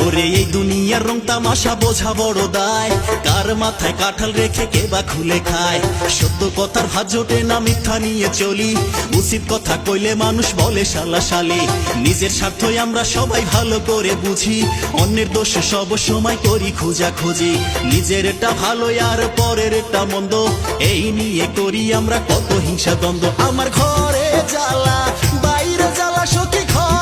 ওরে এই দুনিয়ার রং তামাশা বোঝা বড় দায়, কার মাথায় কাঁঠাল রেখে কে বা খুলে খায়। সত্য কথার ভাত জোটে না, মিথ্যা নিয়ে চলি, উচিত কথা কইলে মানুষ বলে শালা শালি। নিজের স্বার্থই আমরা সবাই ভালো করে বুঝি, অন্যের দোষে সব সময় করি খোঁজাখুঁজি। নিজের এটা ভালো আর পরের এটা মন্দ, এই নিয়ে করি আমরা কত হিংসা দ্বন্দ্ব। আমার ঘরে জ্বালা বাইরে জ্বালা, সখী ঘর